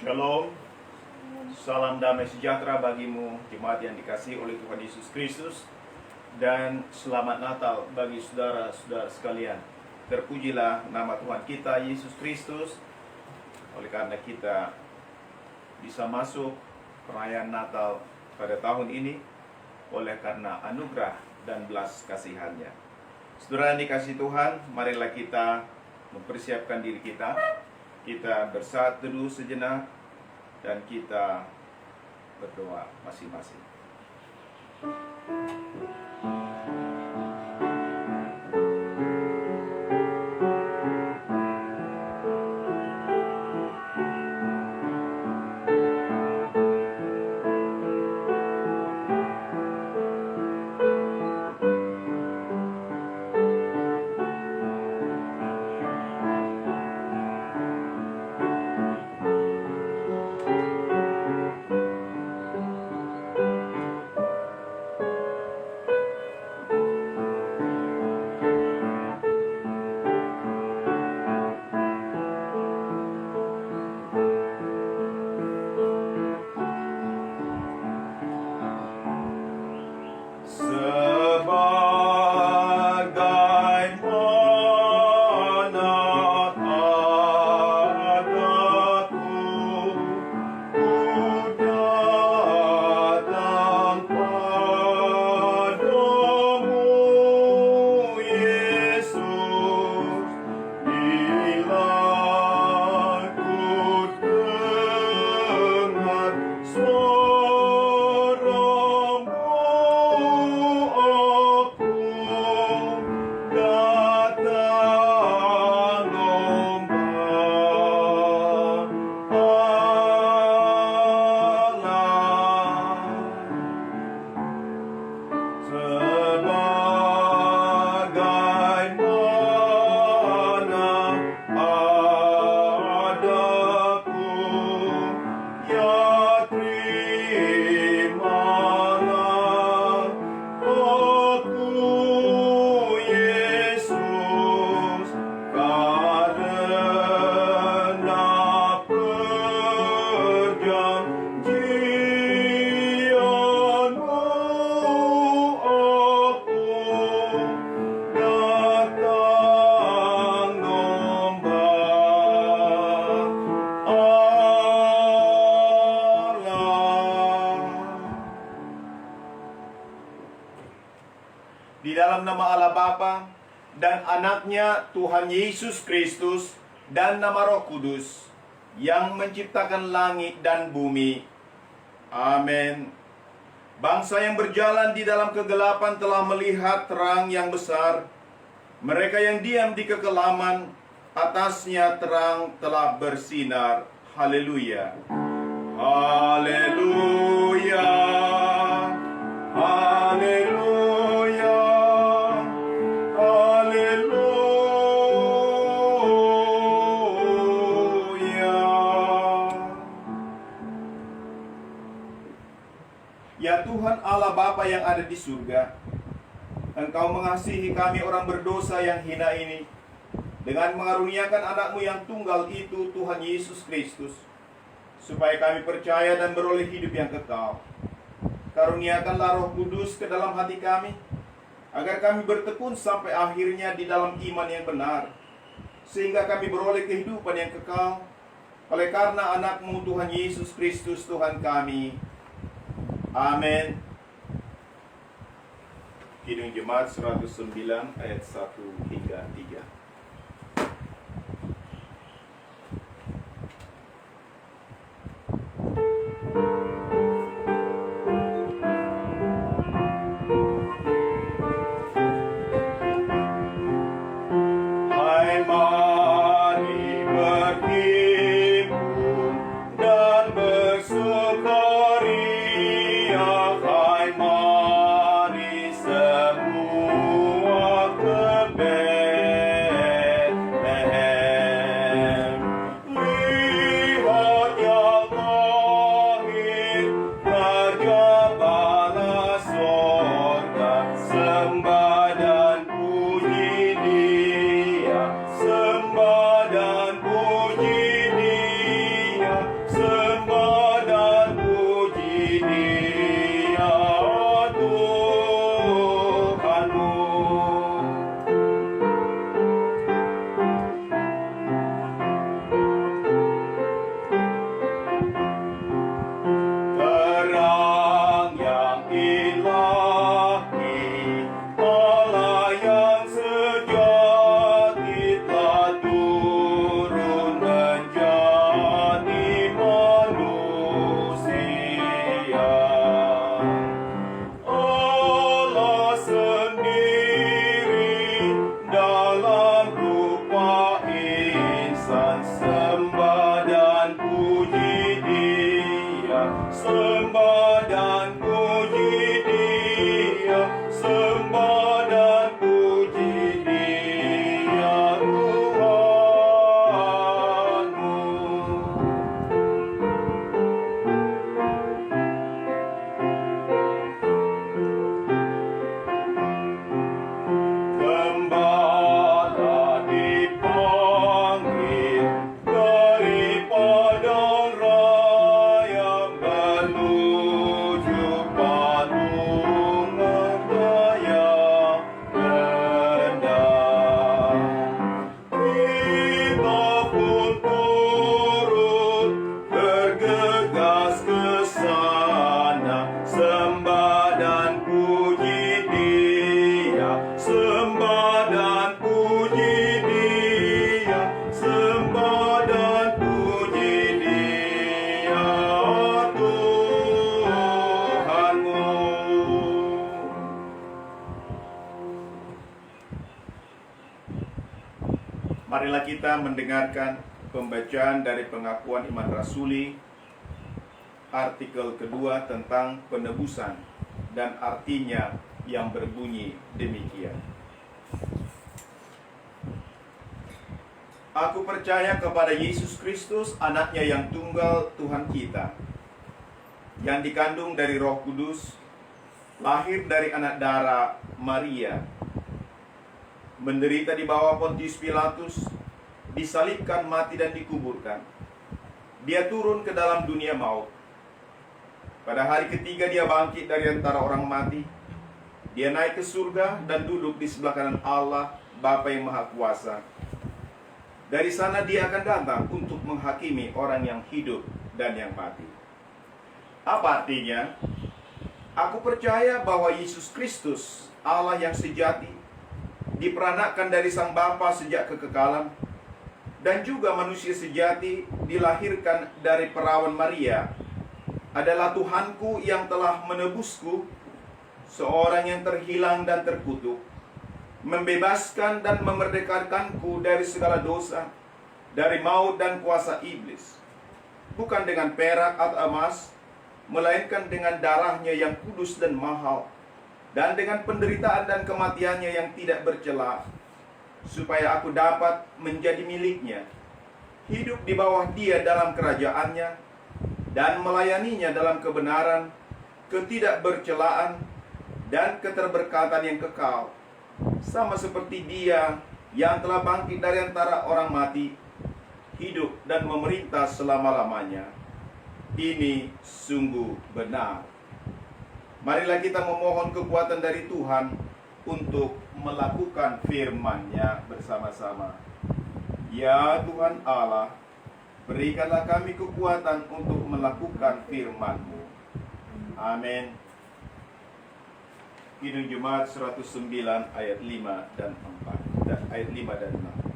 Shalom, salam damai sejahtera bagimu, jemaat yang dikasihi oleh Tuhan Yesus Kristus, dan selamat Natal bagi saudara-saudara sekalian. Terpujilah nama Tuhan kita, Yesus Kristus, oleh karena kita bisa masuk perayaan Natal pada tahun ini, oleh karena anugerah dan belas kasihannya. Saudara yang dikasihi Tuhan, marilah kita mempersiapkan diri kita. Kita bersaat teduh sejenak dan kita berdoa masing-masing. Di dalam nama Allah Bapa dan anaknya Tuhan Yesus Kristus dan nama Roh Kudus yang menciptakan langit dan bumi. Amin. Bangsa yang berjalan di dalam kegelapan telah melihat terang yang besar. Mereka yang diam di kekelaman, atasnya terang telah bersinar. Haleluya. Haleluya. Haleluya. Ya Tuhan Allah Bapa yang ada di surga, Engkau mengasihi kami orang berdosa yang hina ini dengan mengaruniakan anakmu yang tunggal itu, Tuhan Yesus Kristus, supaya kami percaya dan beroleh hidup yang kekal. Karuniakanlah Roh Kudus ke dalam hati kami, agar kami bertekun sampai akhirnya di dalam iman yang benar, sehingga kami beroleh kehidupan yang kekal, oleh karena anakmu Tuhan Yesus Kristus Tuhan kami. Amin. Kidung Jemaat 109 ayat 1 hingga 3. Hai mari berhimpun dan bersukaria, hai mari semua ke Marilah kita mendengarkan pembacaan dari pengakuan iman rasuli, artikel kedua tentang penebusan, dan artinya yang berbunyi demikian. Aku percaya kepada Yesus Kristus, anaknya yang tunggal Tuhan kita, yang dikandung dari Roh Kudus, lahir dari anak darah Maria, menderita di bawah Pontius Pilatus, disalibkan, mati dan dikuburkan. Dia turun ke dalam dunia maut. Pada hari ketiga dia bangkit dari antara orang mati. Dia naik ke surga dan duduk di sebelah kanan Allah, Bapa yang Maha Kuasa. Dari sana dia akan datang untuk menghakimi orang yang hidup dan yang mati. Apa artinya? Aku percaya bahwa Yesus Kristus, Allah yang sejati, diperanakkan dari Sang Bapa sejak kekekalan, dan juga manusia sejati dilahirkan dari perawan Maria, adalah Tuhanku yang telah menebusku, seorang yang terhilang dan terkutuk, membebaskan dan memerdekakanku dari segala dosa, dari maut dan kuasa iblis, bukan dengan perak atau emas, melainkan dengan darahnya yang kudus dan mahal, dan dengan penderitaan dan kematiannya yang tidak bercela, supaya aku dapat menjadi miliknya, hidup di bawah dia dalam kerajaannya, dan melayaninya dalam kebenaran, ketidakbercelaan, dan keterberkatan yang kekal, sama seperti dia yang telah bangkit dari antara orang mati, hidup dan memerintah selama-lamanya. Ini sungguh benar. Marilah kita memohon kekuatan dari Tuhan untuk melakukan firman-Nya bersama-sama. Ya Tuhan Allah, berikanlah kami kekuatan untuk melakukan firman-Mu. Amin. Kidung Jemaat 109 ayat 5 dan 4 dan ayat 5 dan 6.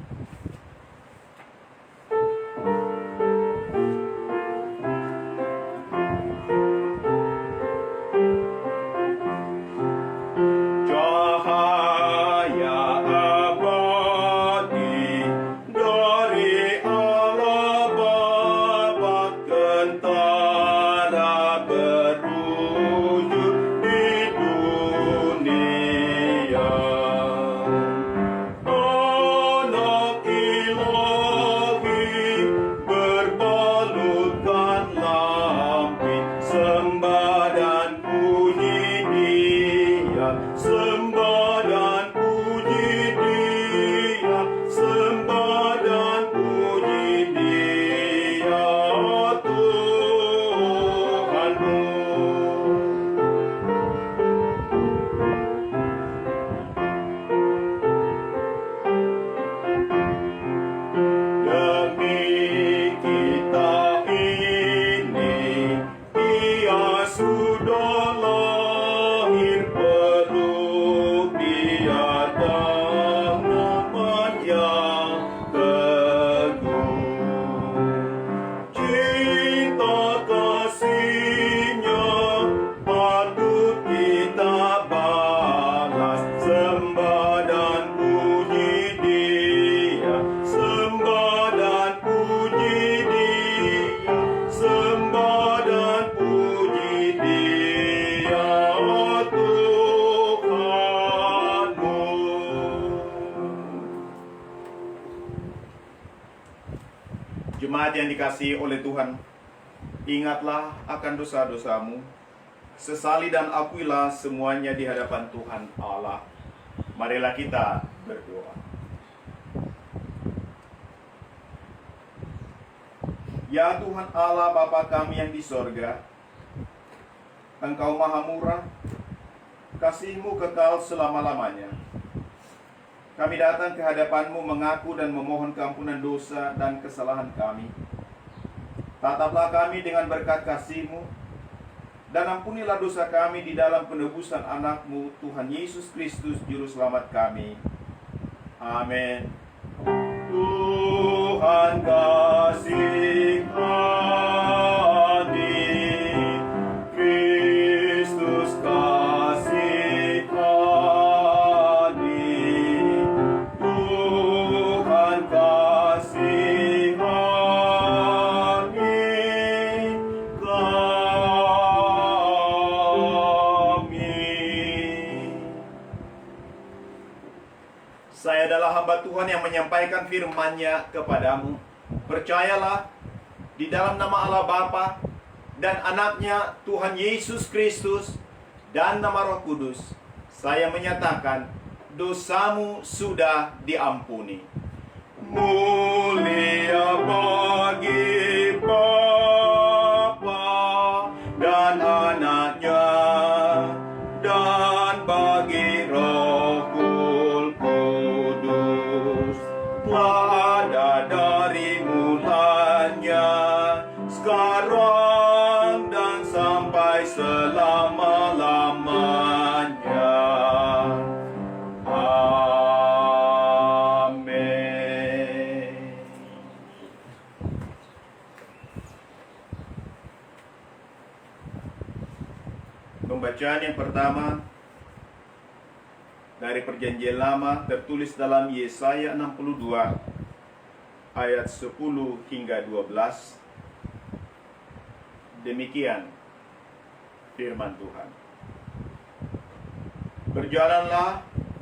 Jemaat yang dikasihi oleh Tuhan, ingatlah akan dosa-dosamu, sesali dan akuilah semuanya di hadapan Tuhan Allah. Marilah kita berdoa. Ya Tuhan Allah Bapa kami yang di sorga, Engkau maha murah, kasih-Mu kekal selama-lamanya. Kami datang ke hadapan-Mu mengaku dan memohon keampunan dosa dan kesalahan kami. Tataplah kami dengan berkat kasih-Mu, dan ampunilah dosa kami di dalam penebusan anak-Mu, Tuhan Yesus Kristus, Juru Selamat kami. Amin. Tuhan kasihani, Kristus kasihani, Tuhan kasihani. Saya adalah hamba Tuhan yang menyampaikan firman-Nya kepadamu. Percayalah, di dalam nama Allah Bapa dan Anaknya Tuhan Yesus Kristus dan nama Roh Kudus, saya menyatakan dosamu sudah diampuni. Mulia bagi Bapa dan Anaknya dan bagi Roh Kudus, ada dari mulanya, sekarang dan sampai selama-lamanya. Amin. Pembacaan yang pertama dari Perjanjian Lama tertulis dalam Yesaya 62 ayat 10 hingga 12. Demikian firman Tuhan.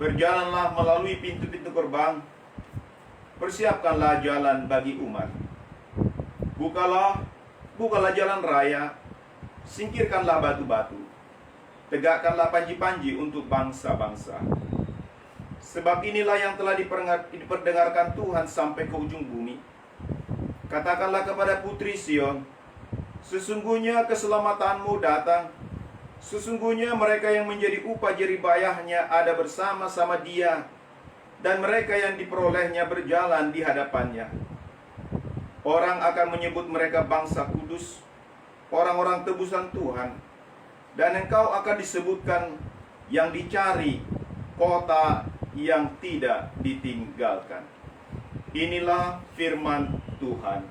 Berjalanlah melalui pintu-pintu gerbang. Persiapkanlah jalan bagi umat. Bukalah jalan raya. Singkirkanlah batu-batu. Tegakkanlah panji-panji untuk bangsa-bangsa. Sebab inilah yang telah diperdengarkan Tuhan sampai ke ujung bumi. Katakanlah kepada putri Sion, sesungguhnya keselamatanmu datang. Sesungguhnya mereka yang menjadi upah jeribayahnya ada bersama-sama dia, dan mereka yang diperolehnya berjalan di hadapannya. Orang akan menyebut mereka bangsa kudus, orang-orang tebusan Tuhan. Dan engkau akan disebutkan yang dicari, kota yang tidak ditinggalkan. Inilah firman Tuhan.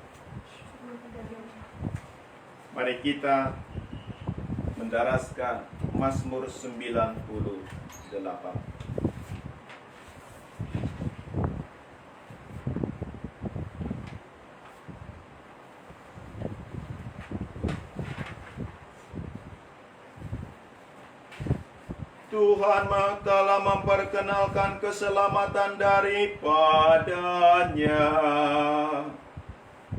Mari kita mendaraskan Mazmur 98. Tuhan telah memperkenalkan keselamatan daripadanya,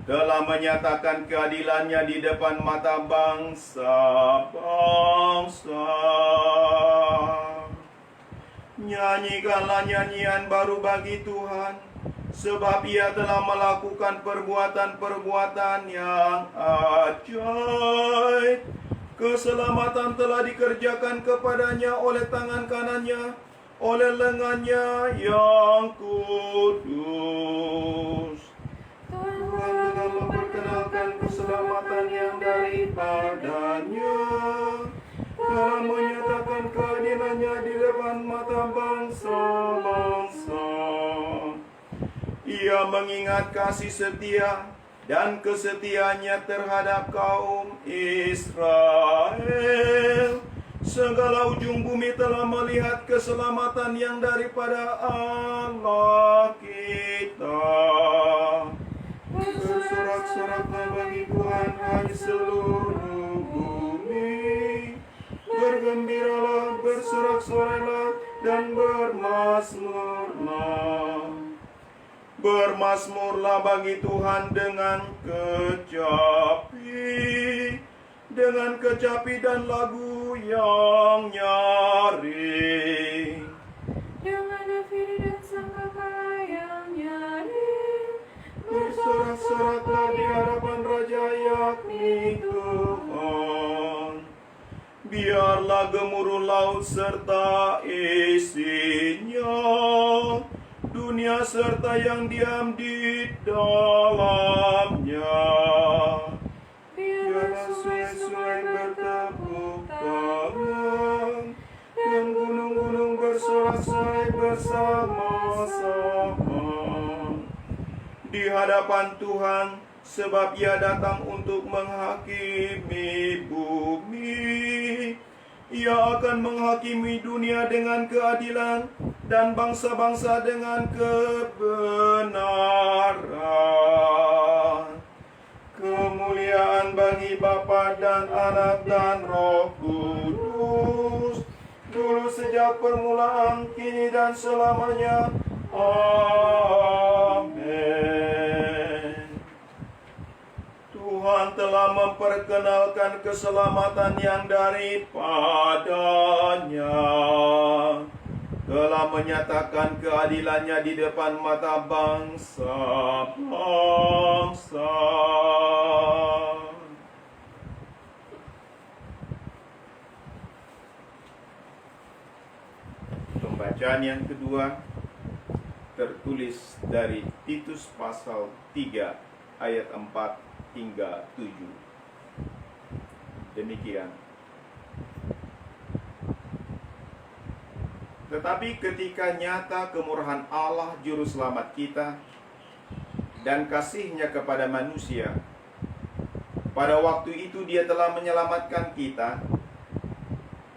telah menyatakan keadilannya di depan mata bangsa-bangsa. Nyanyikanlah nyanyian baru bagi Tuhan, sebab Ia telah melakukan perbuatan-perbuatan yang ajaib. Keselamatan telah dikerjakan kepadanya oleh tangan kanannya, oleh lengannya yang kudus. Tuhan telah memperkenalkan keselamatan yang daripadanya, telah menyatakan keadilannya di depan mata bangsa-bangsa. Ia mengingat kasih setia dan kesetiaannya terhadap kaum Israel. Segala ujung bumi telah melihat keselamatan yang daripada Allah kita. Bersorak-soraklah bagi Tuhan, hai seluruh bumi. Bergembiralah, bersorak-sorai dan bermasmurlah. Bermasmurlah bagi Tuhan dengan kecapi dan lagu yang nyaring. Dengan nafiri dan sangkakala yang nyaring. Bersorak-soraklah di hadapan Raja yakni Tuhan. Biarlah gemuruh laut serta isinya, dunia serta yang diam di dalamnya. Biarlah sungai-sungai bertepuk tangan, dan gunung-gunung bersorak-sorai bersama-sama di hadapan Tuhan, sebab Ia datang untuk menghakimi bumi. Ia akan menghakimi dunia dengan keadilan dan bangsa-bangsa dengan kebenaran. Kemuliaan bagi Bapa dan Anak dan Roh Kudus, dulu sejak permulaan, kini dan selamanya. Amin. Tuhan telah memperkenalkan keselamatan yang daripadanya, telah menyatakan keadilannya di depan mata bangsa-bangsa. Pembacaan yang kedua tertulis dari Titus pasal 3 ayat 4 hingga 7. Demikian. Tetapi ketika nyata kemurahan Allah Juru Selamat kita dan kasih-Nya kepada manusia, pada waktu itu Dia telah menyelamatkan kita,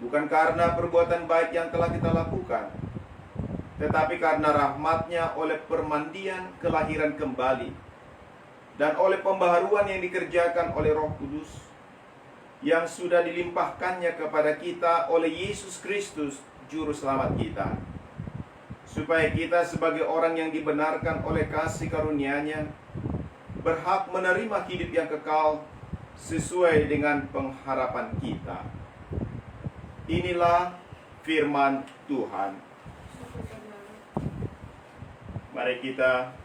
bukan karena perbuatan baik yang telah kita lakukan, tetapi karena rahmat-Nya oleh permandian kelahiran kembali dan oleh pembaharuan yang dikerjakan oleh Roh Kudus yang sudah dilimpahkannya kepada kita oleh Yesus Kristus, Juru Selamat kita, supaya kita sebagai orang yang dibenarkan oleh kasih karunia-Nya berhak menerima hidup yang kekal sesuai dengan pengharapan kita. Inilah firman Tuhan. Mari kita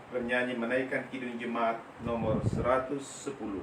bernyanyi menaikkan Kidung Jemaat nomor 110.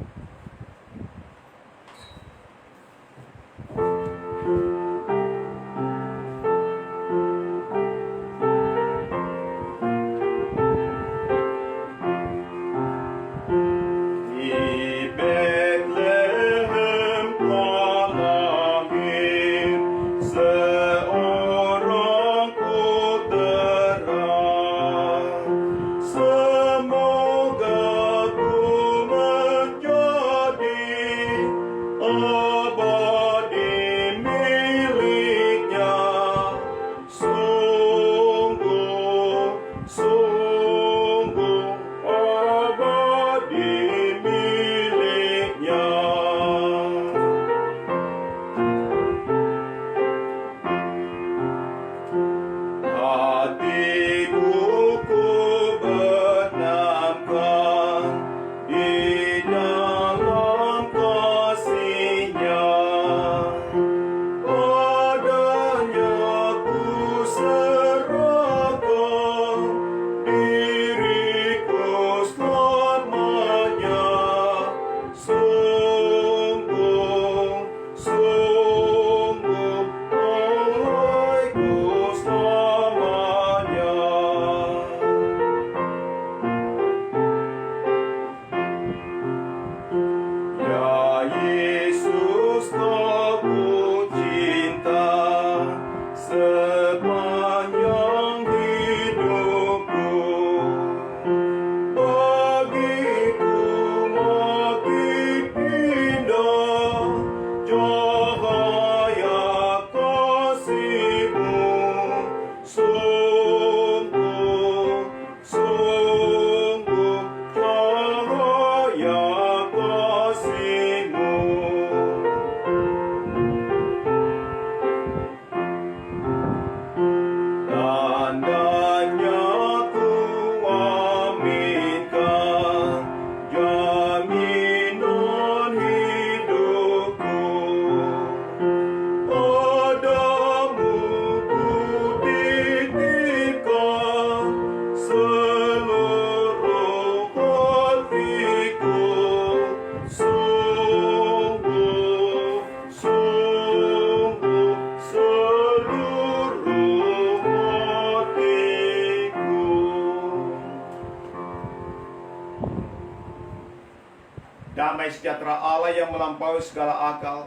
Damai sejahtera Allah yang melampaui segala akal,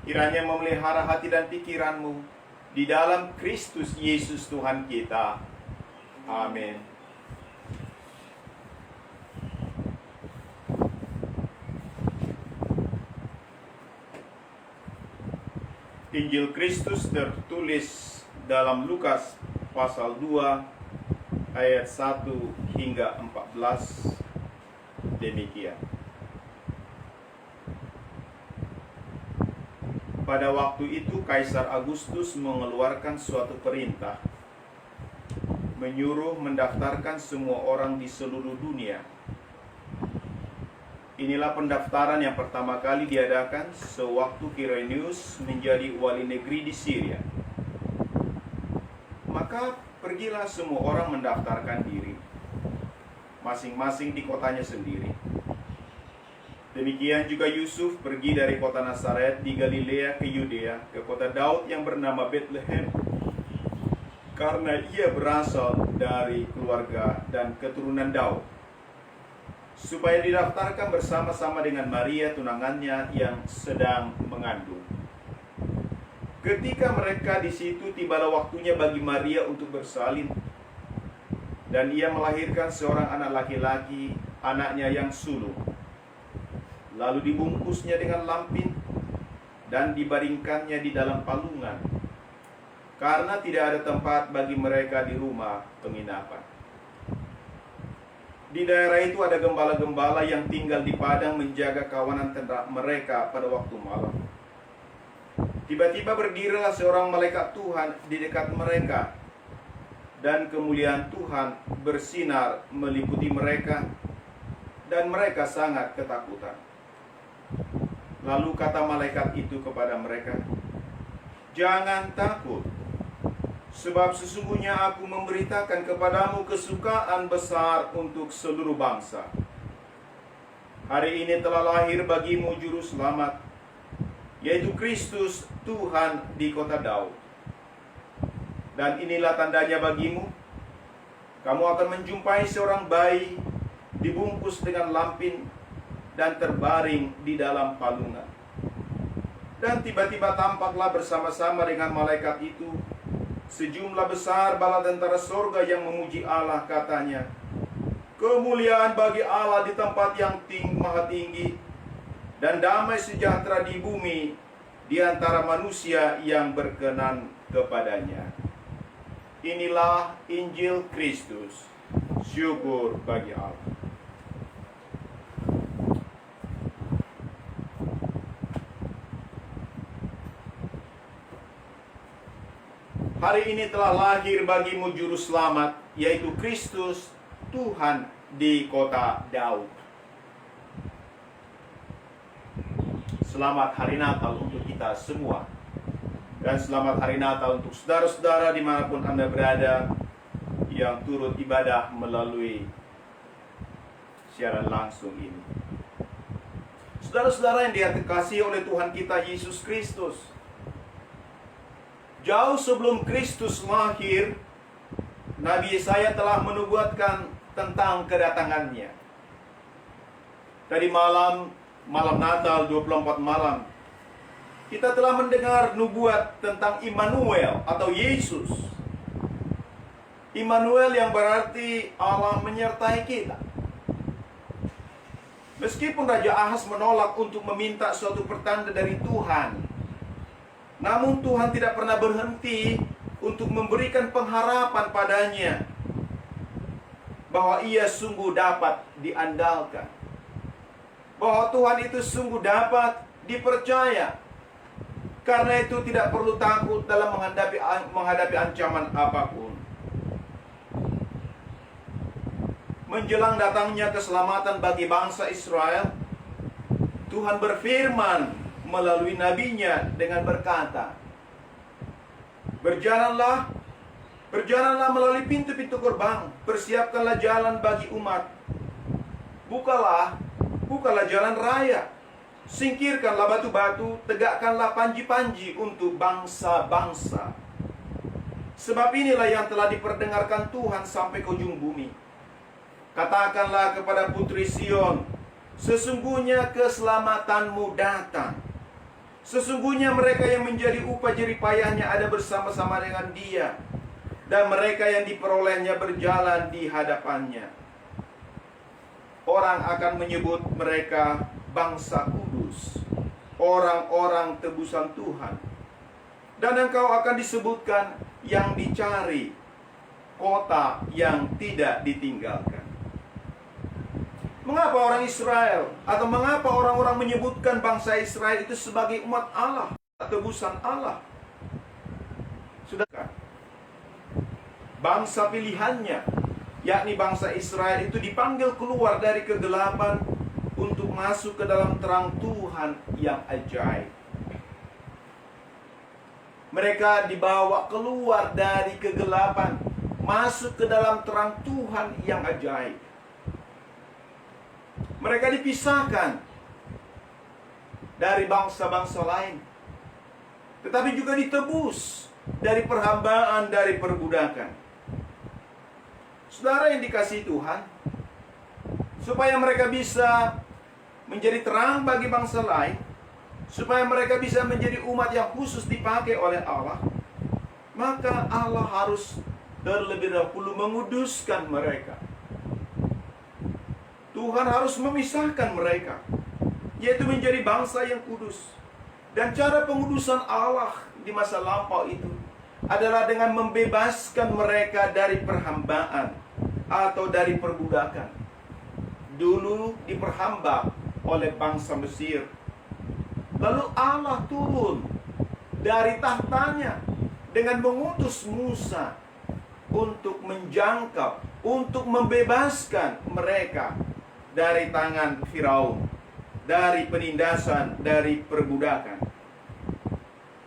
kiranya memelihara hati dan pikiranmu di dalam Kristus Yesus Tuhan kita. Amin. Injil Kristus tertulis dalam Lukas pasal 2 ayat 1 hingga 14. Demikian. Pada waktu itu Kaisar Agustus mengeluarkan suatu perintah menyuruh mendaftarkan semua orang di seluruh dunia. Inilah pendaftaran yang pertama kali diadakan sewaktu Quirinius menjadi wali negeri di Syria. Maka pergilah semua orang mendaftarkan diri, masing-masing di kotanya sendiri. Demikian juga Yusuf pergi dari kota Nazaret di Galilea ke Yudea, ke kota Daud yang bernama Bethlehem, karena ia berasal dari keluarga dan keturunan Daud, supaya didaftarkan bersama-sama dengan Maria tunangannya yang sedang mengandung. Ketika mereka di situ, tibalah waktunya bagi Maria untuk bersalin, dan ia melahirkan seorang anak laki-laki, anaknya yang sulung. Lalu dibungkusnya dengan lampin dan dibaringkannya di dalam palungan, karena tidak ada tempat bagi mereka di rumah penginapan. Di daerah itu ada gembala-gembala yang tinggal di padang menjaga kawanan ternak mereka pada waktu malam. Tiba-tiba berdirilah seorang malaikat Tuhan di dekat mereka, dan kemuliaan Tuhan bersinar meliputi mereka, dan mereka sangat ketakutan. Lalu kata malaikat itu kepada mereka, "Jangan takut, sebab sesungguhnya aku memberitakan kepadamu kesukaan besar untuk seluruh bangsa. Hari ini telah lahir bagimu juru selamat, yaitu Kristus Tuhan di kota Daud. Dan inilah tandanya bagimu, kamu akan menjumpai seorang bayi dibungkus dengan lampin dan terbaring di dalam palungan." Dan tiba-tiba tampaklah bersama-sama dengan malaikat itu sejumlah besar bala tentara sorga yang memuji Allah, katanya, "Kemuliaan bagi Allah di tempat yang maha tinggi, dan damai sejahtera di bumi di antara manusia yang berkenan kepadanya." Inilah Injil Kristus. Syukur bagi Allah. Hari ini telah lahir bagimu juru selamat, yaitu Kristus Tuhan di kota Daud. Selamat Hari Natal untuk kita semua. Dan selamat Hari Natal untuk saudara-saudara dimanapun Anda berada yang turut ibadah melalui siaran langsung ini. Saudara-saudara yang dikasihi oleh Tuhan kita Yesus Kristus, jauh sebelum Kristus lahir, Nabi Yesaya telah menubuatkan tentang kedatangannya. Tadi malam Natal 24 malam, kita telah mendengar nubuat tentang Immanuel atau Yesus. Immanuel yang berarti Allah menyertai kita. Meskipun Raja Ahaz menolak untuk meminta suatu pertanda dari Tuhan, namun Tuhan tidak pernah berhenti untuk memberikan pengharapan padanya bahwa ia sungguh dapat diandalkan, bahwa Tuhan itu sungguh dapat dipercaya. Karena itu tidak perlu takut dalam menghadapi ancaman apapun. Menjelang datangnya keselamatan bagi bangsa Israel, Tuhan berfirman melalui nabinya dengan berkata, Berjalanlah melalui pintu-pintu gerbang, persiapkanlah jalan bagi umat. Bukalah jalan raya, singkirkanlah batu-batu, tegakkanlah panji-panji untuk bangsa-bangsa. Sebab inilah yang telah diperdengarkan Tuhan sampai ke ujung bumi. Katakanlah kepada putri Sion, sesungguhnya keselamatanmu datang. Sesungguhnya mereka yang menjadi upah jeripayahnya ada bersama-sama dengan dia, dan mereka yang diperolehnya berjalan di hadapannya. Orang akan menyebut mereka bangsa kudus, orang-orang tebusan Tuhan. Dan engkau akan disebutkan yang dicari, kota yang tidak ditinggalkan. Mengapa orang Israel atau mengapa orang-orang menyebutkan bangsa Israel itu sebagai umat Allah, tebusan Allah? Sudahkah? bangsa pilihannya, yakni bangsa Israel itu dipanggil keluar dari kegelapan untuk masuk ke dalam terang Tuhan yang ajaib. Mereka dibawa keluar dari kegelapan, masuk ke dalam terang Tuhan yang ajaib. Mereka dipisahkan dari bangsa-bangsa lain, tetapi juga ditebus dari perhambaan, dari perbudakan. Saudara yang dikasihi Tuhan, supaya mereka bisa menjadi terang bagi bangsa lain, supaya mereka bisa menjadi umat yang khusus dipakai oleh Allah, maka Allah harus terlebih dahulu menguduskan mereka. Tuhan harus memisahkan mereka, yaitu menjadi bangsa yang kudus. Dan cara pengudusan Allah di masa lampau itu adalah dengan membebaskan mereka dari perhambaan atau dari perbudakan. Dulu diperhamba oleh bangsa Mesir. Lalu Allah turun dari tahtanya dengan mengutus Musa untuk menjangkau, untuk membebaskan mereka dari tangan Firaun, dari penindasan, dari perbudakan.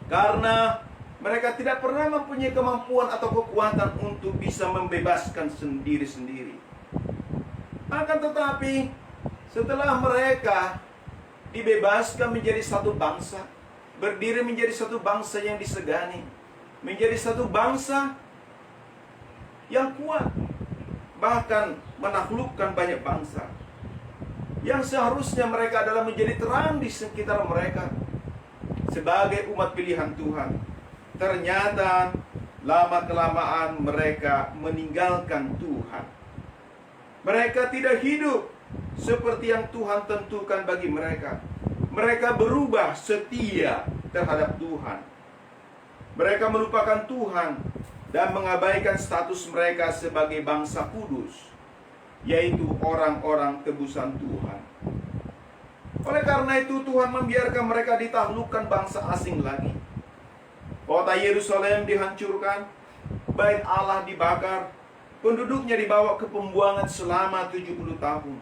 Karena mereka tidak pernah mempunyai kemampuan atau kekuatan untuk bisa membebaskan sendiri-sendiri. Akan tetapi, setelah mereka dibebaskan menjadi satu bangsa, berdiri menjadi satu bangsa yang disegani, menjadi satu bangsa yang kuat, bahkan menaklukkan banyak bangsa. Yang seharusnya mereka adalah menjadi terang di sekitar mereka sebagai umat pilihan Tuhan. Ternyata lama-kelamaan mereka meninggalkan Tuhan. Mereka tidak hidup seperti yang Tuhan tentukan bagi mereka. Mereka berubah setia terhadap Tuhan. Mereka melupakan Tuhan dan mengabaikan status mereka sebagai bangsa kudus, yaitu orang-orang tebusan Tuhan. Oleh karena itu Tuhan membiarkan mereka ditaklukkan bangsa asing lagi. Kota Yerusalem dihancurkan, bait Allah dibakar, penduduknya dibawa ke pembuangan selama 70 tahun.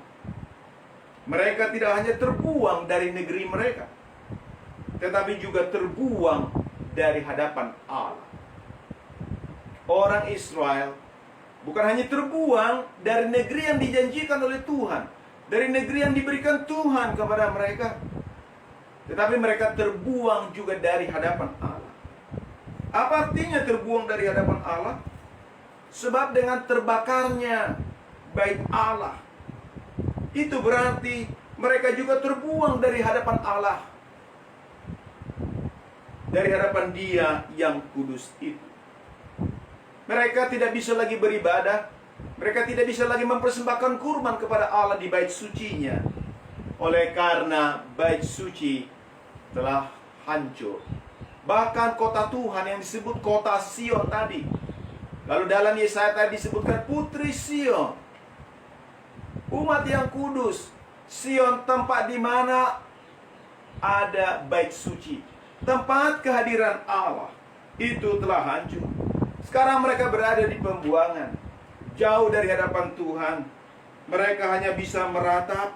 Mereka tidak hanya terbuang dari negeri mereka, tetapi juga terbuang dari hadapan Allah. Orang Israel bukan hanya terbuang dari negeri yang dijanjikan oleh Tuhan, dari negeri yang diberikan Tuhan kepada mereka, tetapi mereka terbuang juga dari hadapan Allah. Apa artinya terbuang dari hadapan Allah? Sebab dengan terbakarnya bait Allah, itu berarti mereka juga terbuang dari hadapan Allah, dari hadapan Dia yang kudus itu. Mereka tidak bisa lagi beribadah. Mereka tidak bisa lagi mempersembahkan kurban kepada Allah di bait sucinya. Oleh karena bait suci telah hancur. Bahkan kota Tuhan yang disebut kota Sion tadi. Lalu dalam Yesaya tadi disebutkan putri Sion. Umat yang kudus. Sion, tempat di mana ada bait suci. Tempat kehadiran Allah. Itu telah hancur. Sekarang mereka berada di pembuangan, jauh dari hadapan Tuhan. Mereka hanya bisa meratap.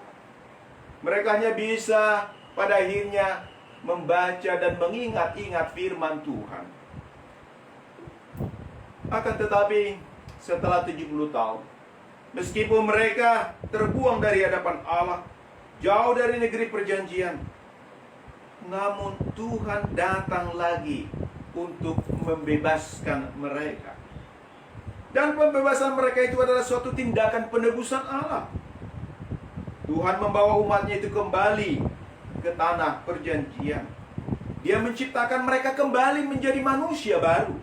Mereka hanya bisa pada akhirnya membaca dan mengingat-ingat firman Tuhan. Akan tetapi setelah 70 tahun, meskipun mereka terbuang dari hadapan Allah, jauh dari negeri perjanjian, namun Tuhan datang lagi untuk membebaskan mereka. Dan pembebasan mereka itu adalah suatu tindakan penebusan Allah. Tuhan membawa umatnya itu kembali ke tanah perjanjian. Dia menciptakan mereka kembali menjadi manusia baru.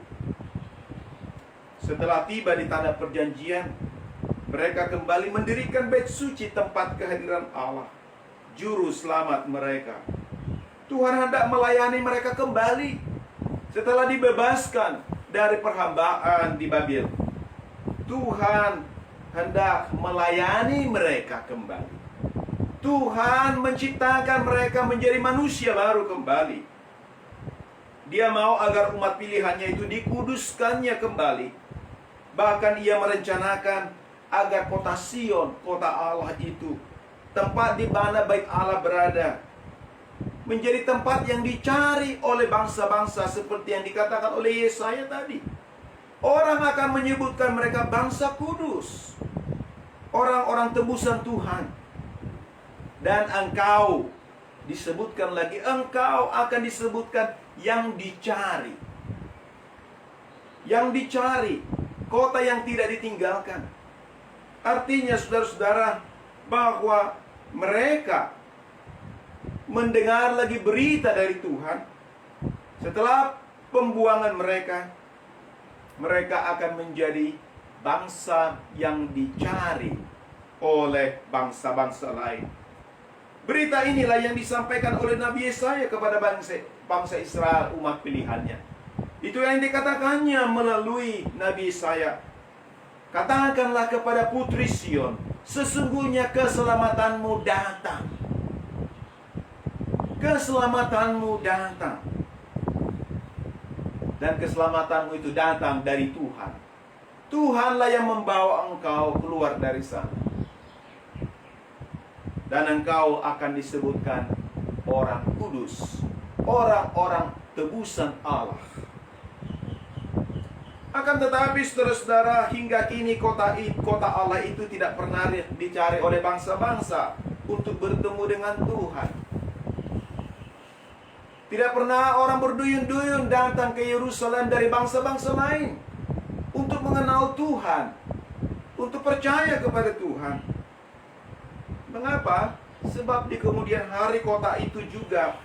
Setelah tiba di tanah perjanjian, mereka kembali mendirikan bait suci, tempat kehadiran Allah, juru selamat mereka. Tuhan hendak melayani mereka kembali setelah dibebaskan dari perhambaan di Babel. Tuhan hendak melayani mereka kembali. Tuhan menciptakan mereka menjadi manusia baru kembali. Dia mau agar umat pilihannya itu dikuduskannya kembali. Bahkan ia merencanakan agar kota Sion, kota Allah itu, tempat di mana bait Allah berada, menjadi tempat yang dicari oleh bangsa-bangsa seperti yang dikatakan oleh Yesaya tadi. Orang akan menyebutkan mereka bangsa kudus, orang-orang tebusan Tuhan. Dan engkau, disebutkan lagi, engkau akan disebutkan yang dicari. Yang dicari, kota yang tidak ditinggalkan. Artinya saudara-saudara, bahwa mereka mendengar lagi berita dari Tuhan. Setelah pembuangan mereka, mereka akan menjadi bangsa yang dicari oleh bangsa-bangsa lain. Berita inilah yang disampaikan oleh Nabi Yesaya kepada bangsa Israel, umat pilihannya. Itu yang dikatakannya melalui Nabi Yesaya. Katakanlah kepada putri Sion, sesungguhnya keselamatanmu datang. Keselamatanmu datang. Dan keselamatanmu itu datang dari Tuhan. Tuhanlah yang membawa engkau keluar dari sana. Dan engkau akan disebutkan orang kudus, orang-orang tebusan Allah. Akan tetapi saudara-saudara, hingga kini kota Allah itu tidak pernah dicari oleh bangsa-bangsa untuk bertemu dengan Tuhan. Tidak pernah orang berduyun-duyun datang ke Yerusalem dari bangsa-bangsa lain untuk mengenal Tuhan, untuk percaya kepada Tuhan. Mengapa? Sebab di kemudian hari kota itu juga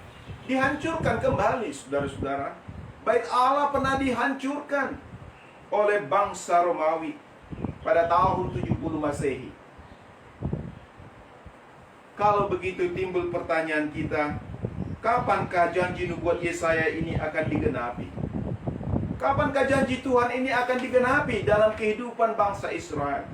dihancurkan kembali, saudara-saudara. Bait Allah pernah dihancurkan oleh bangsa Romawi pada tahun 70 Masehi. Kalau begitu timbul pertanyaan kita, kapankah janji nubuat Yesaya ini akan digenapi? Kapankah janji Tuhan ini akan digenapi dalam kehidupan bangsa Israel?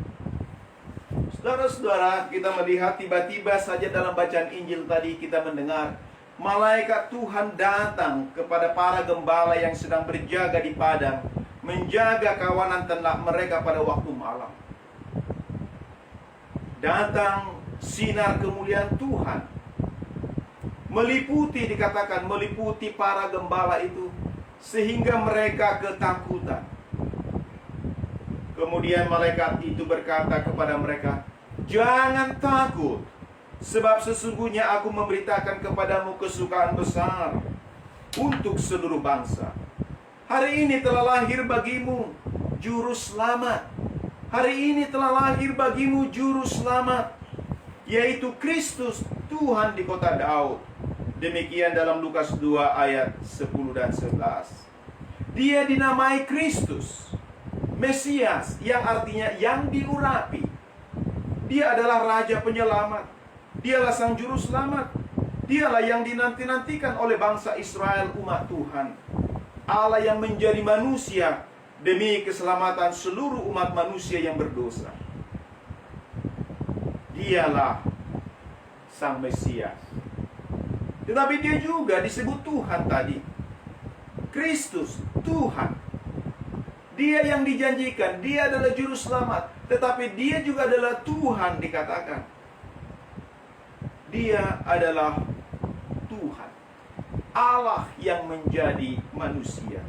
Saudara-saudara, kita melihat tiba-tiba saja dalam bacaan Injil tadi kita mendengar malaikat Tuhan datang kepada para gembala yang sedang berjaga di padang, menjaga kawanan ternak mereka pada waktu malam. Datang sinar kemuliaan Tuhan, meliputi, dikatakan meliputi para gembala itu, sehingga mereka ketakutan. Kemudian malaikat itu berkata kepada mereka, jangan takut, sebab sesungguhnya aku memberitakan kepadamu kesukaan besar untuk seluruh bangsa. Hari ini telah lahir bagimu juru selamat. Hari ini telah lahir bagimu juru selamat, yaitu Kristus Tuhan di kota Daud. Demikian dalam Lukas 2 ayat 10 dan 11. Dia dinamai Kristus, Mesias, yang artinya yang diurapi. Dia adalah Raja Penyelamat. Dialah Sang Juru Selamat. Dialah yang dinanti-nantikan oleh bangsa Israel, umat Tuhan. Allah yang menjadi manusia demi keselamatan seluruh umat manusia yang berdosa. Dialah Sang Mesias. Tetapi dia juga disebut Tuhan tadi. Kristus, Tuhan. Dia yang dijanjikan, dia adalah juru selamat, tetapi dia juga adalah Tuhan dikatakan. Dia adalah Tuhan, Allah yang menjadi manusia.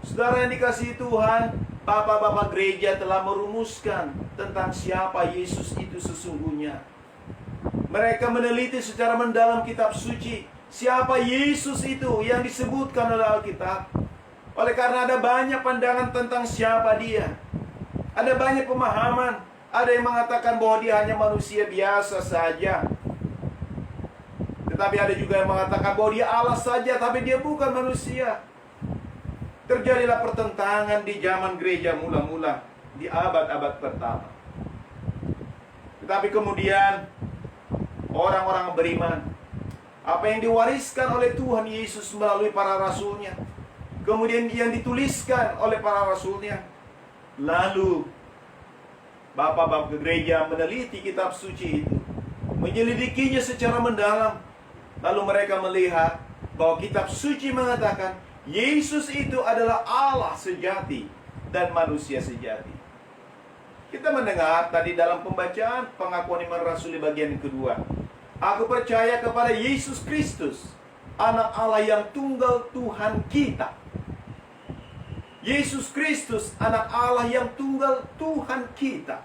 Saudara yang dikasihi Tuhan, bapak-bapak gereja telah merumuskan tentang siapa Yesus itu sesungguhnya. Mereka meneliti secara mendalam kitab suci, siapa Yesus itu yang disebutkan oleh Alkitab. Oleh karena ada banyak pandangan tentang siapa dia. Ada banyak pemahaman. Ada yang mengatakan bahwa dia hanya manusia biasa saja. Tetapi ada juga yang mengatakan bahwa dia Allah saja, tapi dia bukan manusia. Terjadilah pertentangan di zaman gereja mula-mula, di abad-abad pertama. Tetapi kemudian orang-orang beriman, apa yang diwariskan oleh Tuhan Yesus melalui para rasulnya, kemudian yang dituliskan oleh para rasulnya, lalu bapak-bapak gereja meneliti kitab suci itu, menyelidikinya secara mendalam. Lalu mereka melihat bahwa kitab suci mengatakan Yesus itu adalah Allah sejati dan manusia sejati. Kita mendengar tadi dalam pembacaan pengakuan iman rasuli bagian kedua. Aku percaya kepada Yesus Kristus, Anak Allah yang tunggal Tuhan kita. Yesus Kristus, Anak Allah yang tunggal Tuhan kita,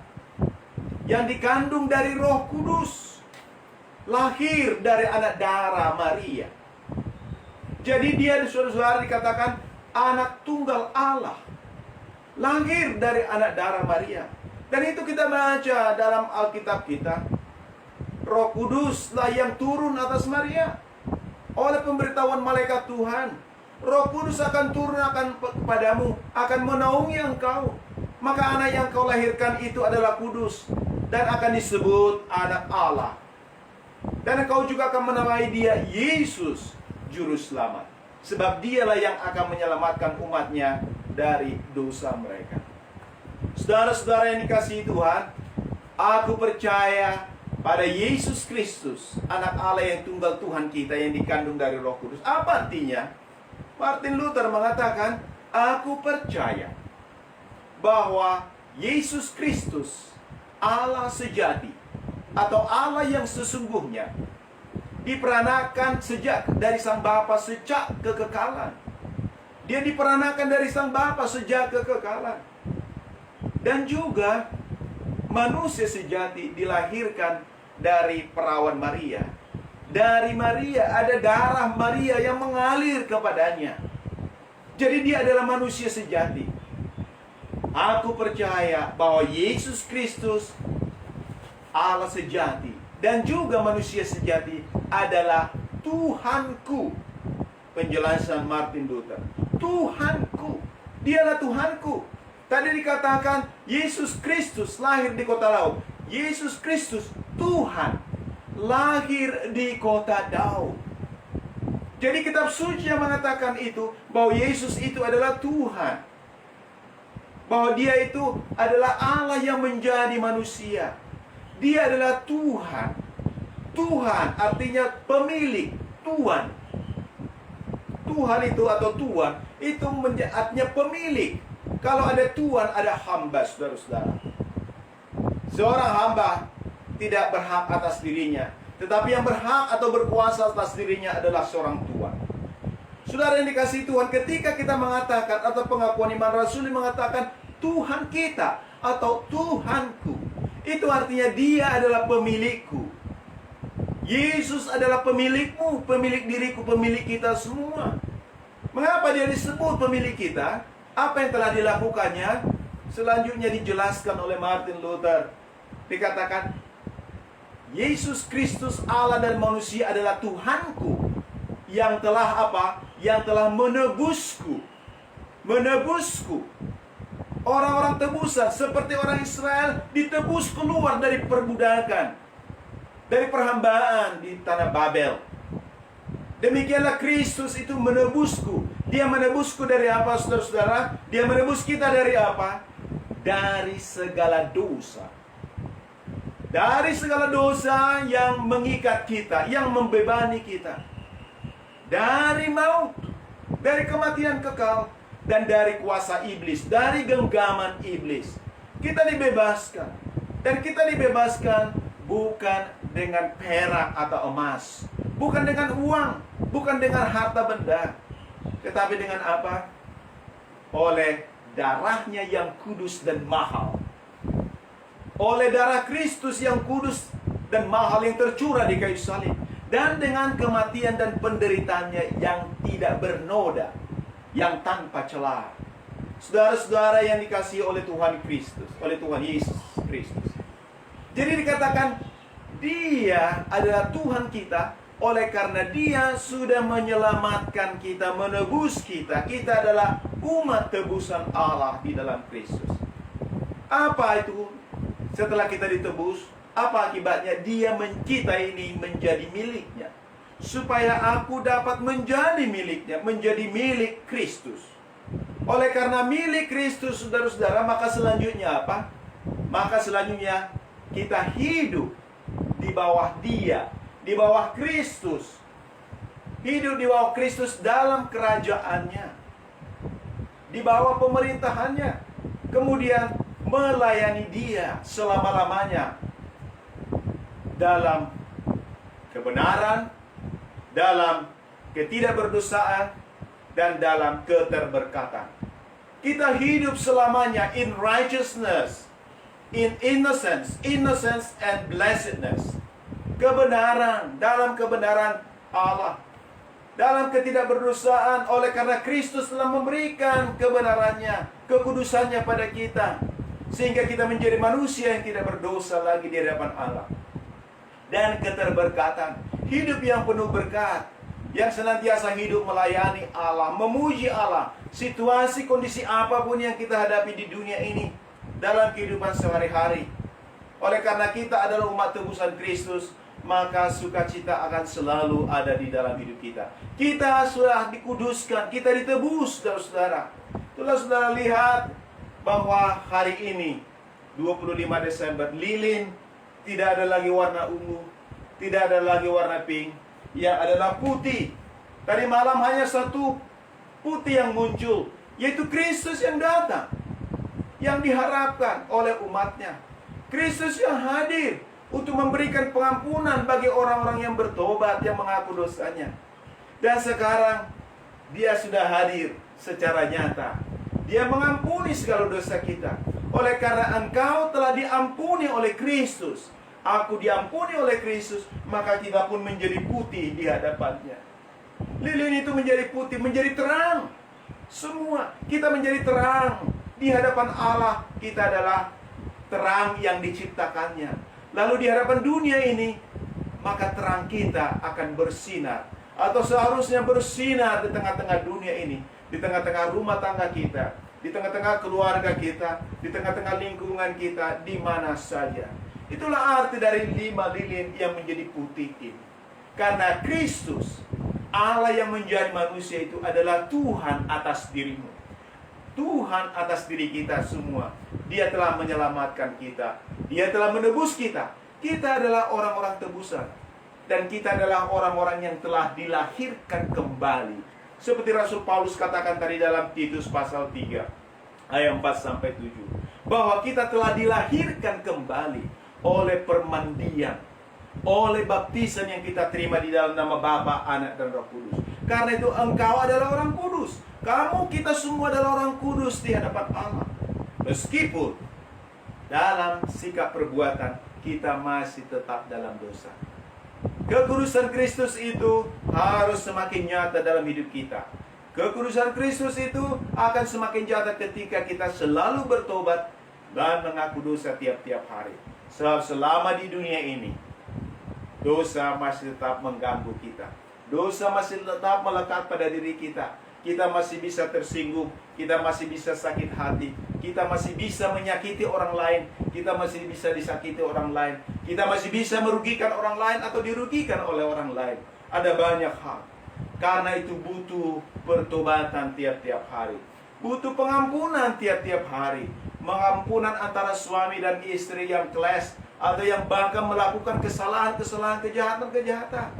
yang dikandung dari Roh Kudus, lahir dari anak darah Maria. Jadi dia, saudara-saudara, dikatakan anak tunggal Allah, lahir dari anak darah Maria. Dan itu kita baca dalam Alkitab kita. Roh Kuduslah yang turun atas Maria oleh pemberitahuan malaikat Tuhan. Roh Kudus akan turun kepadamu, akan menaungi engkau. Maka anak yang kau lahirkan itu adalah kudus dan akan disebut anak Allah. Dan engkau juga akan menamai dia Yesus, Juru Selamat. Sebab dialah yang akan menyelamatkan umatnya dari dosa mereka. Saudara-saudara yang dikasihi Tuhan, aku percaya pada Yesus Kristus, Anak Allah yang tunggal Tuhan kita, yang dikandung dari Roh Kudus. Apa artinya? Martin Luther mengatakan, aku percaya bahwa Yesus Kristus, Allah sejati, atau Allah yang sesungguhnya, diperanakan sejak dari Sang Bapa sejak kekekalan. Dia diperanakan dari Sang Bapa sejak kekekalan. Dan juga manusia sejati dilahirkan dari perawan Maria. Dari Maria ada darah Maria yang mengalir kepadanya. Jadi dia adalah manusia sejati. Aku percaya bahwa Yesus Kristus, Allah sejati, dan juga manusia sejati, adalah Tuhanku. Penjelasan Martin Luther. Tuhanku. Dialah Tuhanku. Tadi dikatakan Yesus Kristus lahir di kota Daud. Yesus Kristus Tuhan lahir di kota Daud. Jadi kitab suci yang mengatakan itu, bahwa Yesus itu adalah Tuhan, bahwa dia itu adalah Allah yang menjadi manusia. Dia adalah Tuhan. Tuhan artinya pemilik, Tuhan. Tuhan itu atau Tuhan itu artinya pemilik. Kalau ada Tuhan, ada hamba, saudara-saudara. Seorang hamba tidak berhak atas dirinya, tetapi yang berhak atau berkuasa atas dirinya adalah seorang Tuhan. Saudara yang dikasihi Tuhan, ketika kita mengatakan, atau pengakuan iman rasuli mengatakan Tuhan kita atau Tuhanku, itu artinya dia adalah pemilikku. Yesus adalah pemilikmu, pemilik diriku, pemilik kita semua. Mengapa dia disebut pemilik kita? Apa yang telah dilakukannya? Selanjutnya dijelaskan oleh Martin Luther. Dikatakan, Yesus Kristus Allah dan manusia adalah Tuhanku, yang telah apa? Yang telah menebusku. Menebusku. Orang-orang tebusan seperti orang Israel ditebus keluar dari perbudakan, dari perhambaan di tanah Babel. Demikianlah Kristus itu menebusku. Dia menebusku dari apa, saudara-saudara? Dia menebus kita dari apa? Dari segala dosa. Dari segala dosa yang mengikat kita, yang membebani kita. Dari maut, dari kematian kekal, dan dari kuasa iblis, dari genggaman iblis. Kita dibebaskan. Dan kita dibebaskan bukan dengan perak atau emas, bukan dengan uang, bukan dengan harta benda, tetapi dengan apa? Oleh darahnya yang kudus dan mahal. Oleh darah Kristus yang kudus dan mahal yang tercurah di kayu salib. Dan dengan kematian dan penderitaannya yang tidak bernoda, yang tanpa celah. Saudara-saudara yang dikasihi oleh Tuhan Kristus, oleh Tuhan Yesus Kristus. Jadi dikatakan, dia adalah Tuhan kita, oleh karena dia sudah menyelamatkan kita, menebus kita. Kita adalah umat tebusan Allah di dalam Kristus. Apa itu? Setelah kita ditebus, apa akibatnya? Kita ini menjadi miliknya. Supaya aku dapat menjadi miliknya, menjadi milik Kristus. Oleh karena milik Kristus, saudara-saudara, maka selanjutnya apa? Maka selanjutnya kita hidup di bawah dia, di bawah Kristus. Hidup di bawah Kristus dalam kerajaannya, di bawah pemerintahannya. Kemudian melayani Dia selama-lamanya dalam kebenaran, dalam ketidakberdosaan, dan dalam keterberkatan. Kita hidup selamanya in righteousness, in innocence and blessedness. Kebenaran, dalam kebenaran Allah, dalam ketidakberdosaan, oleh karena Kristus telah memberikan kebenarannya, kekudusannya pada kita, sehingga kita menjadi manusia yang tidak berdosa lagi di hadapan Allah. Dan keterberkatan, hidup yang penuh berkat, yang senantiasa hidup melayani Allah, memuji Allah, situasi kondisi apapun yang kita hadapi di dunia ini, dalam kehidupan sehari-hari. Oleh karena kita adalah umat tebusan Kristus, maka sukacita akan selalu ada di dalam hidup kita. Kita sudah dikuduskan, kita ditebus, saudara. Itulah saudara lihat bahwa hari ini 25 Desember, lilin tidak ada lagi warna ungu, tidak ada lagi warna pink, yang adalah putih. Tadi malam hanya satu putih yang muncul, yaitu Kristus yang datang, yang diharapkan oleh umatnya. Kristus yang hadir untuk memberikan pengampunan bagi orang-orang yang bertobat, yang mengaku dosanya. Dan sekarang Dia sudah hadir secara nyata. Dia mengampuni segala dosa kita. Oleh karena engkau telah diampuni oleh Kristus, aku diampuni oleh Kristus, maka kita pun menjadi putih di hadapannya. Lilin itu menjadi putih, menjadi terang. Semua kita menjadi terang di hadapan Allah. Kita adalah terang yang diciptakannya. Lalu di hadapan dunia ini, maka terang kita akan bersinar, atau seharusnya bersinar di tengah-tengah dunia ini, di tengah-tengah rumah tangga kita, di tengah-tengah keluarga kita, di tengah-tengah lingkungan kita, di mana saja. Itulah arti dari 5 lilin yang menjadi putih ini. Karena Kristus, Allah yang menjadi manusia itu adalah Tuhan atas dirimu, Tuhan atas diri kita semua. Dia telah menyelamatkan kita, Dia telah menebus kita. Kita adalah orang-orang tebusan, dan kita adalah orang-orang yang telah dilahirkan kembali. Seperti Rasul Paulus katakan tadi dalam Titus pasal 3 ayat 4-7, bahwa kita telah dilahirkan kembali oleh permandian, oleh baptisan yang kita terima di dalam nama Bapa, Anak, dan Roh Kudus. Karena itu engkau adalah orang kudus. Kamu, kita semua adalah orang kudus di hadapan Allah. Meskipun dalam sikap perbuatan kita masih tetap dalam dosa, kekudusan Kristus itu harus semakin nyata dalam hidup kita. Kekudusan Kristus itu akan semakin nyata ketika kita selalu bertobat dan mengaku dosa tiap-tiap hari. Sebab selama di dunia ini, dosa masih tetap mengganggu kita. Dosa masih tetap melekat pada diri kita. Kita masih bisa tersinggung, kita masih bisa sakit hati, kita masih bisa menyakiti orang lain, kita masih bisa disakiti orang lain, kita masih bisa merugikan orang lain atau dirugikan oleh orang lain. Ada banyak hal. Karena itu butuh pertobatan tiap-tiap hari, butuh pengampunan tiap-tiap hari. Pengampunan antara suami dan istri yang clash, atau yang bahkan melakukan kesalahan-kesalahan, kejahatan-kejahatan.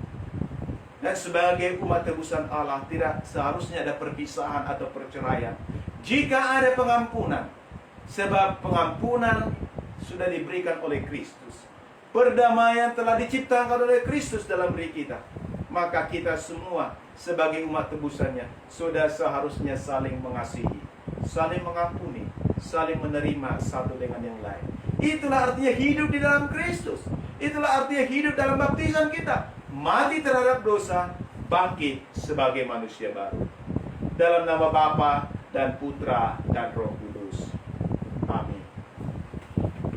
Dan sebagai umat tebusan Allah, tidak seharusnya ada perpisahan atau perceraian jika ada pengampunan. Sebab pengampunan sudah diberikan oleh Kristus. Perdamaian telah diciptakan oleh Kristus dalam diri kita. Maka kita semua sebagai umat tebusannya sudah seharusnya saling mengasihi, saling mengampuni, saling menerima satu dengan yang lain. Itulah artinya hidup di dalam Kristus. Itulah artinya hidup dalam baptisan kita. Mati terhadap dosa, bangkit sebagai manusia baru. Dalam nama Bapa dan Putra dan Roh Kudus. Amin.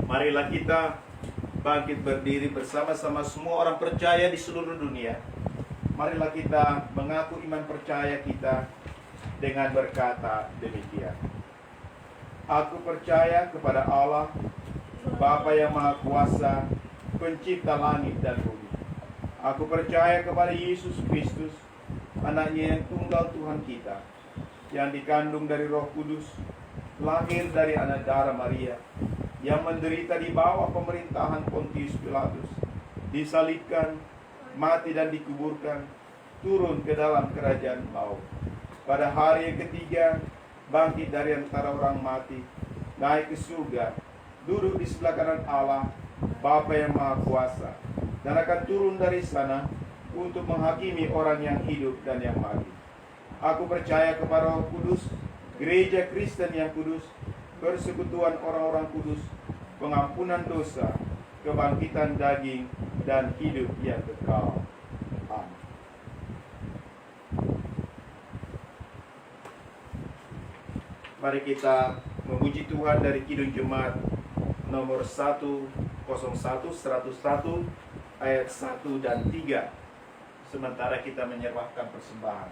Marilah kita bangkit berdiri bersama-sama semua orang percaya di seluruh dunia. Marilah kita mengaku iman percaya kita dengan berkata demikian. Aku percaya kepada Allah, Bapa yang Maha Kuasa, pencipta langit dan bumi. Aku percaya kepada Yesus Kristus, Anaknya yang tunggal Tuhan kita, yang dikandung dari Roh Kudus, lahir dari anak darah Maria, yang menderita di bawah pemerintahan Pontius Pilatus, disalibkan, mati dan dikuburkan, turun ke dalam kerajaan maut. Pada hari yang ketiga, bangkit dari antara orang mati, naik ke surga, duduk di sebelah kanan Allah, Bapa yang Maha Kuasa, dan akan turun dari sana untuk menghakimi orang yang hidup dan yang mati. Aku percaya kepada Roh Kudus, gereja Kristen yang kudus, persekutuan orang-orang kudus, pengampunan dosa, kebangkitan daging, dan hidup yang kekal. Amin. Mari kita memuji Tuhan dari Kidung Jemaat nomor 101, 101, ayat 1 dan 3. Sementara kita menyerahkan persembahan.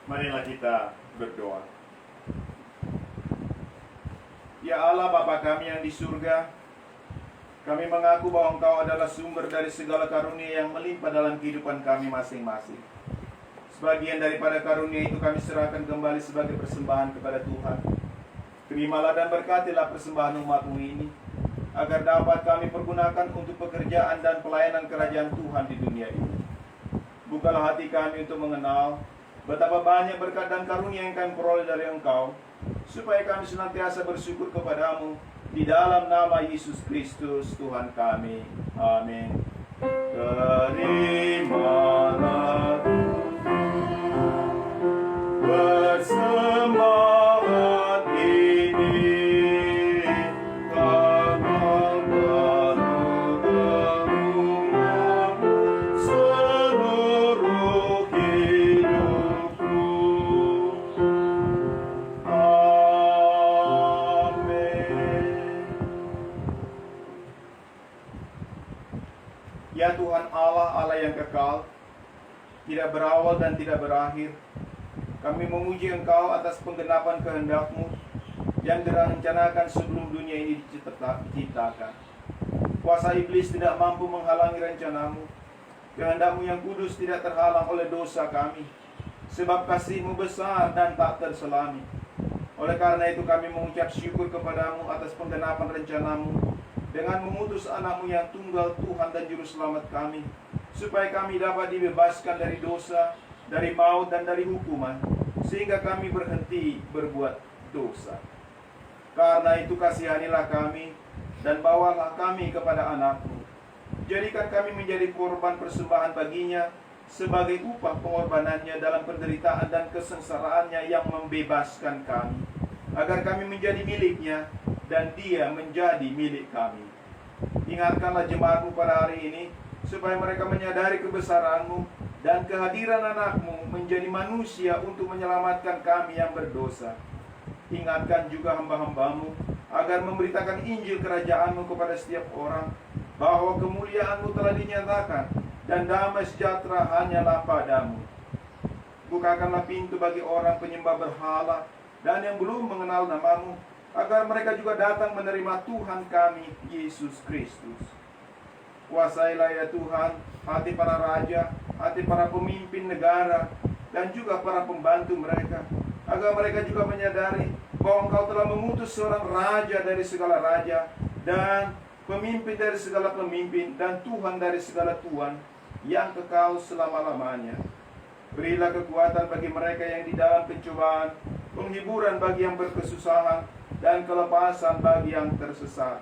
Marilah kita berdoa. Ya Allah Bapa kami yang di surga, kami mengaku bahwa Engkau adalah sumber dari segala karunia yang melimpah dalam kehidupan kami masing-masing. Sebagian daripada karunia itu kami serahkan kembali sebagai persembahan kepada Tuhan. Terimalah dan berkatilah persembahan umat-Mu ini, agar dapat kami pergunakan untuk pekerjaan dan pelayanan kerajaan Tuhan di dunia ini. Bukalah hati kami untuk mengenal betapa banyak berkat dan karunia yang kami peroleh dari Engkau, supaya kami senantiasa bersyukur kepadamu di dalam nama Yesus Kristus Tuhan kami. Amin. Terimalah persembahan ini karena baru-baru seluruh hidupku. Amin. Ya Tuhan Allah, Allah yang kekal, tidak berawal dan tidak berakhir, kami memuji Engkau atas penggenapan kehendak-Mu yang direncanakan sebelum dunia ini diciptakan. Kuasa iblis tidak mampu menghalangi rencana-Mu. Kehendak-Mu yang kudus tidak terhalang oleh dosa kami, sebab kasih-Mu besar dan tak terselami. Oleh karena itu kami mengucap syukur kepadamu atas penggenapan rencana-Mu dengan mengutus anak-Mu yang tunggal, Tuhan dan Juru Selamat kami, supaya kami dapat dibebaskan dari dosa, dari maut dan dari hukuman, sehingga kami berhenti berbuat dosa. Karena itu kasihanilah kami dan bawalah kami kepada anak-Mu. Jadikan kami menjadi korban persembahan baginya sebagai upah pengorbanannya dalam penderitaan dan kesengsaraannya yang membebaskan kami, agar kami menjadi miliknya dan dia menjadi milik kami. Ingatkanlah jemaat-Mu pada hari ini, supaya mereka menyadari kebesaran-Mu dan kehadiran anak-Mu menjadi manusia untuk menyelamatkan kami yang berdosa. Ingatkan juga hamba-hambamu agar memberitakan Injil kerajaan-Mu kepada setiap orang, bahwa kemuliaan-Mu telah dinyatakan dan damai sejahtera hanyalah padamu. Bukakanlah pintu bagi orang penyembah berhala dan yang belum mengenal nama-Mu, agar mereka juga datang menerima Tuhan kami, Yesus Kristus. Kuasailah ya Tuhan hati para raja, hati para pemimpin negara, dan juga para pembantu mereka, agar mereka juga menyadari bahwa Engkau telah mengutus seorang raja dari segala raja, dan pemimpin dari segala pemimpin, dan Tuhan dari segala Tuhan, yang kekal selama-lamanya. Berilah kekuatan bagi mereka yang di dalam pencobaan, penghiburan bagi yang berkesusahan, dan kelepasan bagi yang tersesat.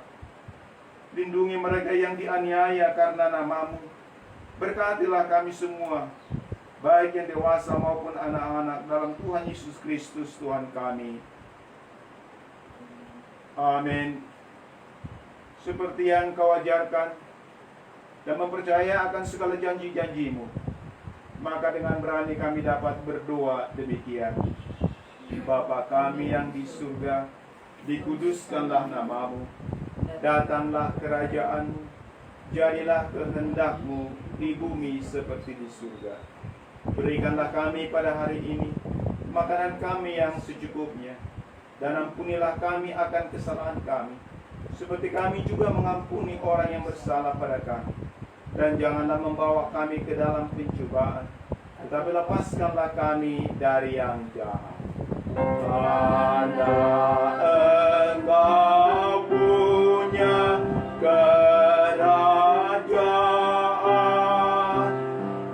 Lindungi mereka yang dianiaya karena nama-Mu. Berkatilah kami semua, baik yang dewasa maupun anak-anak, dalam Tuhan Yesus Kristus Tuhan kami. Amin. Seperti yang Kau ajarkan dan mempercaya akan segala janji-janji-Mu, maka dengan berani kami dapat berdoa demikian. Bapa kami yang di surga, dikuduskanlah nama-Mu, datanglah kerajaan-Mu, jadilah kehendak-Mu di bumi seperti di surga. Berikanlah kami pada hari ini makanan kami yang secukupnya, dan ampunilah kami akan kesalahan kami, seperti kami juga mengampuni orang yang bersalah pada kami. Dan janganlah membawa kami ke dalam pencobaan, tetapi lepaskanlah kami dari yang jahat. Karena Engkau punya kerajaan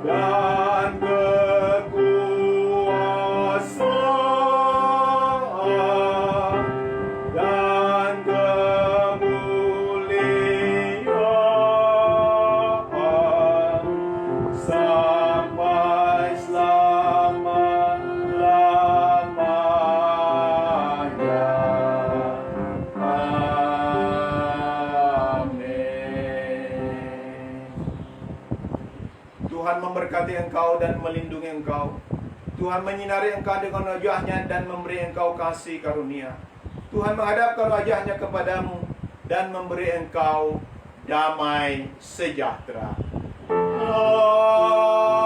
dan kekuasaan dan kemuliaan sampai selama-lamanya. Amin. Tuhan memberkati engkau dan melindungi engkau. Tuhan menyinari engkau dengan wajah-Nya dan memberi engkau kasih karunia. Tuhan menghadapkan wajah-Nya kepadamu dan memberi engkau damai sejahtera. Amin.